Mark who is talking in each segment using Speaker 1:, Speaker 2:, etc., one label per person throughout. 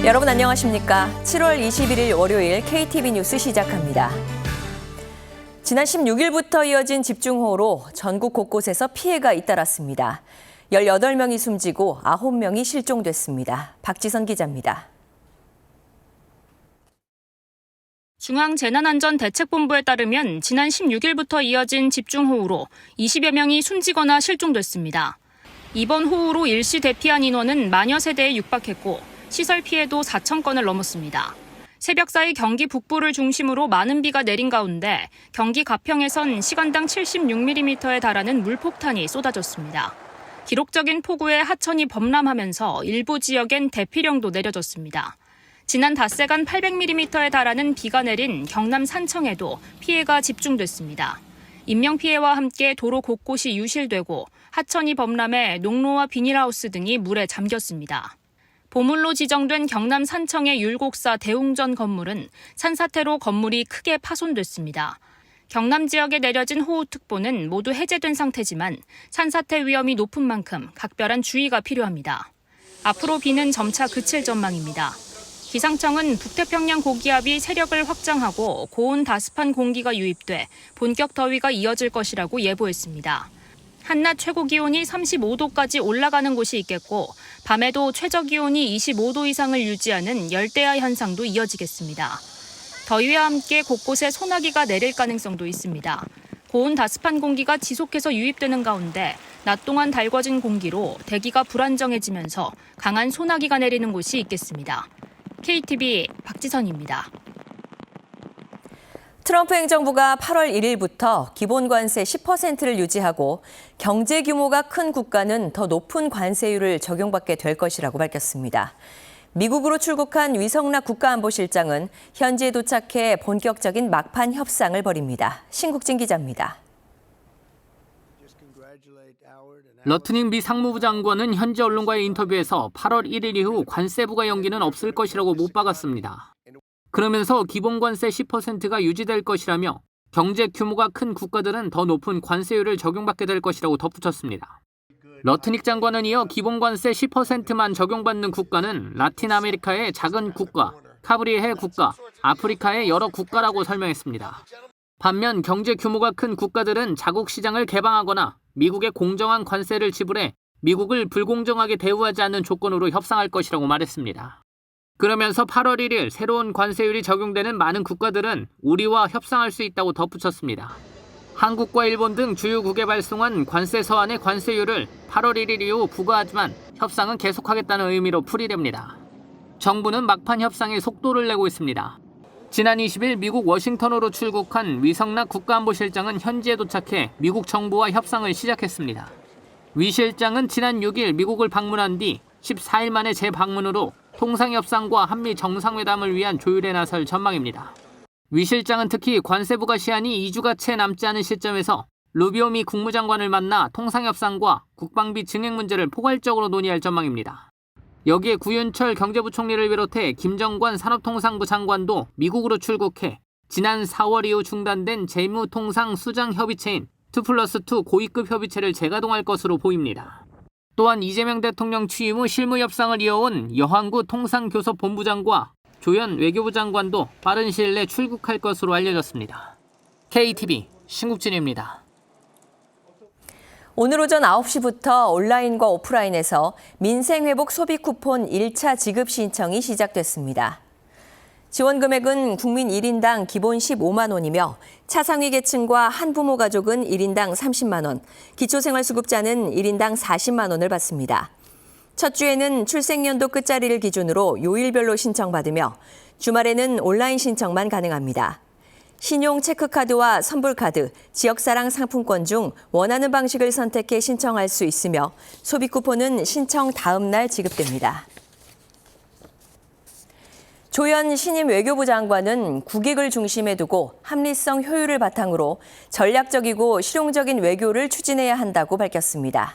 Speaker 1: 여러분 안녕하십니까? 7월 21일 월요일 KTV 뉴스 시작합니다. 지난 16일부터 이어진 집중호우로 전국 곳곳에서 피해가 잇따랐습니다. 18명이 숨지고 9명이 실종됐습니다. 박지선 기자입니다.
Speaker 2: 중앙재난안전대책본부에 따르면 지난 16일부터 이어진 집중호우로 20여 명이 숨지거나 실종됐습니다. 이번 호우로 일시 대피한 인원은 만여 세대에 육박했고 시설 피해도 4천 건을 넘었습니다. 새벽 사이 경기 북부를 중심으로 많은 비가 내린 가운데 경기 가평에선 시간당 76mm에 달하는 물폭탄이 쏟아졌습니다. 기록적인 폭우에 하천이 범람하면서 일부 지역엔 대피령도 내려졌습니다. 지난 닷새간 800mm에 달하는 비가 내린 경남 산청에도 피해가 집중됐습니다. 인명피해와 함께 도로 곳곳이 유실되고 하천이 범람해 농로와 비닐하우스 등이 물에 잠겼습니다. 보물로 지정된 경남 산청의 율곡사 대웅전 건물은 산사태로 건물이 크게 파손됐습니다. 경남 지역에 내려진 호우특보는 모두 해제된 상태지만 산사태 위험이 높은 만큼 각별한 주의가 필요합니다. 앞으로 비는 점차 그칠 전망입니다. 기상청은 북태평양 고기압이 세력을 확장하고 고온 다습한 공기가 유입돼 본격 더위가 이어질 것이라고 예보했습니다. 한낮 최고 기온이 35도까지 올라가는 곳이 있겠고 밤에도 최저 기온이 25도 이상을 유지하는 열대야 현상도 이어지겠습니다. 더위와 함께 곳곳에 소나기가 내릴 가능성도 있습니다. 고온 다습한 공기가 지속해서 유입되는 가운데 낮 동안 달궈진 공기로 대기가 불안정해지면서 강한 소나기가 내리는 곳이 있겠습니다. KTV 박지선입니다.
Speaker 1: 트럼프 행정부가 8월 1일부터 기본 관세 10%를 유지하고 경제 규모가 큰 국가는 더 높은 관세율을 적용받게 될 것이라고 밝혔습니다. 미국으로 출국한 위성락 국가안보실장은 현지에 도착해 본격적인 막판 협상을 벌입니다. 신국진 기자입니다.
Speaker 3: 러트닝 미 상무부 장관은 현지 언론과의 인터뷰에서 8월 1일 이후 관세 부과 연기는 없을 것이라고 못 박았습니다. 그러면서 기본 관세 10%가 유지될 것이라며 경제 규모가 큰 국가들은 더 높은 관세율을 적용받게 될 것이라고 덧붙였습니다. 러트닉 장관은 이어 기본 관세 10%만 적용받는 국가는 라틴 아메리카의 작은 국가, 카브리해 국가, 아프리카의 여러 국가라고 설명했습니다. 반면 경제 규모가 큰 국가들은 자국 시장을 개방하거나 미국에 공정한 관세를 지불해 미국을 불공정하게 대우하지 않는 조건으로 협상할 것이라고 말했습니다. 그러면서 8월 1일 새로운 관세율이 적용되는 많은 국가들은 우리와 협상할 수 있다고 덧붙였습니다. 한국과 일본 등 주요국에 발송한 관세 서한의 관세율을 8월 1일 이후 부과하지만 협상은 계속하겠다는 의미로 풀이됩니다. 정부는 막판 협상에 속도를 내고 있습니다. 지난 20일 미국 워싱턴으로 출국한 위성락 국가안보실장은 현지에 도착해 미국 정부와 협상을 시작했습니다. 위 실장은 지난 6일 미국을 방문한 뒤 14일 만에 재방문으로 통상협상과 한미 정상회담을 위한 조율에 나설 전망입니다. 위 실장은 특히 관세 부과 시한이 2주가 채 남지 않은 시점에서 루비오 미 국무장관을 만나 통상협상과 국방비 증액 문제를 포괄적으로 논의할 전망입니다. 여기에 구윤철 경제부총리를 비롯해 김정관 산업통상부 장관도 미국으로 출국해 지난 4월 이후 중단된 재무통상수장협의체인 2+2 고위급 협의체를 재가동할 것으로 보입니다. 또한 이재명 대통령 취임 후 실무 협상을 이어온 여한구 통상교섭본부장과 조현 외교부 장관도 빠른 시일 내 출국할 것으로 알려졌습니다. KTV 신국진입니다.
Speaker 1: 오늘 오전 9시부터 온라인과 오프라인에서 민생회복 소비 쿠폰 1차 지급 신청이 시작됐습니다. 지원 금액은 국민 1인당 기본 15만 원이며 차상위 계층과 한부모 가족은 1인당 30만 원, 기초생활수급자는 1인당 40만 원을 받습니다. 첫 주에는 출생연도 끝자리를 기준으로 요일별로 신청받으며 주말에는 온라인 신청만 가능합니다. 신용 체크카드와 선불카드, 지역사랑 상품권 중 원하는 방식을 선택해 신청할 수 있으며 소비 쿠폰은 신청 다음 날 지급됩니다. 조현 신임 외교부 장관은 국익을 중심에 두고 합리성 효율을 바탕으로 전략적이고 실용적인 외교를 추진해야 한다고 밝혔습니다.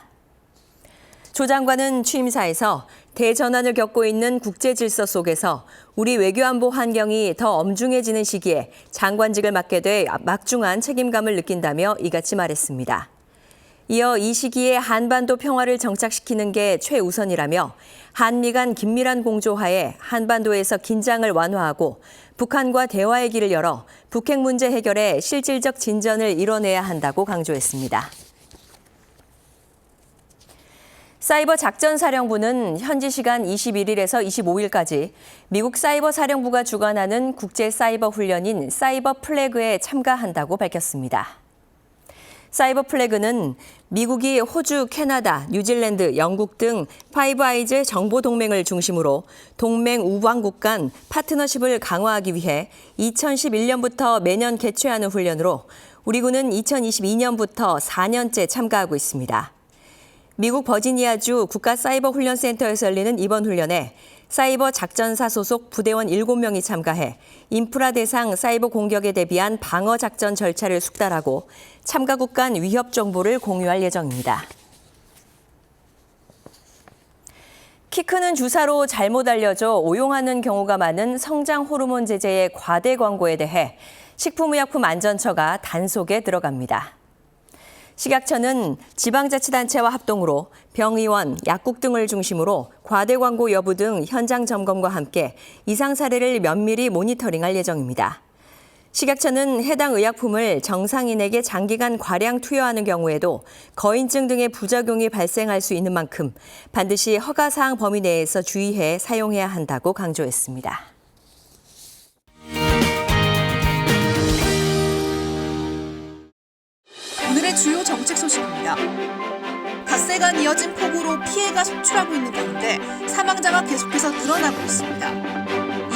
Speaker 1: 조 장관은 취임사에서 대전환을 겪고 있는 국제 질서 속에서 우리 외교안보 환경이 더 엄중해지는 시기에 장관직을 맡게 돼 막중한 책임감을 느낀다며 이같이 말했습니다. 이어 이 시기에 한반도 평화를 정착시키는 게 최우선이라며 한미 간 긴밀한 공조하에 한반도에서 긴장을 완화하고 북한과 대화의 길을 열어 북핵 문제 해결에 실질적 진전을 이뤄내야 한다고 강조했습니다. 사이버 작전사령부는 현지 시간 21일에서 25일까지 미국 사이버사령부가 주관하는 국제 사이버 훈련인 사이버 플래그에 참가한다고 밝혔습니다. 사이버 플래그는 미국이 호주, 캐나다, 뉴질랜드, 영국 등 파이브 아이즈 정보 동맹을 중심으로 동맹 우방국 간 파트너십을 강화하기 위해 2011년부터 매년 개최하는 훈련으로 우리 군은 2022년부터 4년째 참가하고 있습니다. 미국 버지니아주 국가사이버훈련센터에서 열리는 이번 훈련에 사이버 작전사 소속 부대원 7명이 참가해 인프라 대상 사이버 공격에 대비한 방어 작전 절차를 숙달하고 참가국 간 위협 정보를 공유할 예정입니다. 키 크는 주사로 잘못 알려져 오용하는 경우가 많은 성장 호르몬 제제의 과대 광고에 대해 식품의약품안전처가 단속에 들어갑니다. 식약처는 지방자치단체와 합동으로 병의원, 약국 등을 중심으로 과대 광고 여부 등 현장 점검과 함께 이상 사례를 면밀히 모니터링할 예정입니다. 식약처는 해당 의약품을 정상인에게 장기간 과량 투여하는 경우에도 거인증 등의 부작용이 발생할 수 있는 만큼 반드시 허가사항 범위 내에서 주의해 사용해야 한다고 강조했습니다.
Speaker 4: 오늘의 주요 정책 소식입니다. 닷새간 이어진 폭우로 피해가 속출하고 있는 가운데 사망자가 계속해서 늘어나고 있습니다.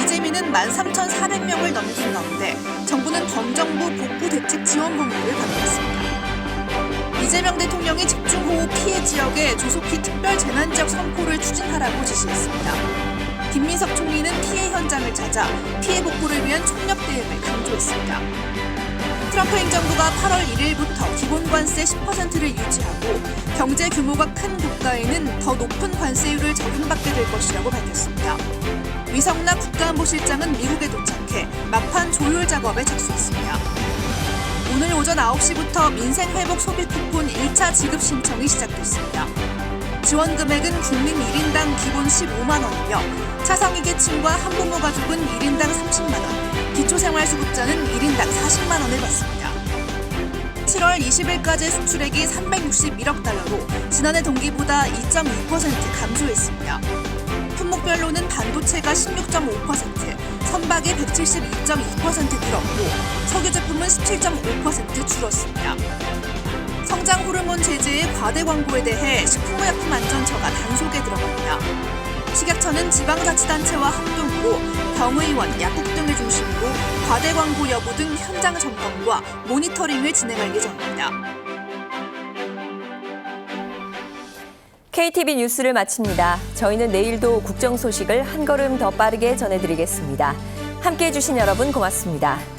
Speaker 4: 이재민은 13,400명을 넘긴 가운데 정부는 범정부 복구대책지원본부를 발표했습니다. 이재명 대통령이 집중호우 피해 지역에 조속히 특별재난지역 선포를 추진하라고 지시했습니다. 김민석 총리는 피해 현장을 찾아 피해 복구를 위한 총력 대응을 강조했습니다. 트럼프 행정부가 8월 1일부터 기본관세 10%를 유지하고 경제 규모가 큰 국가에는 더 높은 관세율을 적용받게 될 것이라고 밝혔습니다. 위성락 국가안보실장은 미국에 도착해 막판 조율 작업에 착수했습니다. 오늘 오전 9시부터 민생회복 소비 쿠폰 1차 지급 신청이 시작됐습니다. 지원 금액은 국민 1인당 기본 15만 원이며 차상위 계층과 한부모 가족은 1인당 30만 원, 기초생활수급자는 1인당 40만 원을 받습니다. 7월 20일까지 수출액이 361억 달러로 지난해 동기보다 2.2% 감소했습니다. 품목별로는 반도체가 16.5%, 선박이 172.2% 늘었고 석유 제품은 17.5% 줄었습니다. 성장 호르몬 제제의 과대 광고에 대해 식품의약품안전처가 단속에 들어갑니다. 식약처는 지방자치단체와 합동으로 병의원, 약국 등을 중심으로 과대 광고 여부 등 현장 점검과 모니터링을 진행할 예정입니다.
Speaker 1: KTV 뉴스를 마칩니다. 저희는 내일도 국정 소식을 한 걸음 더 빠르게 전해드리겠습니다. 함께해 주신 여러분 고맙습니다.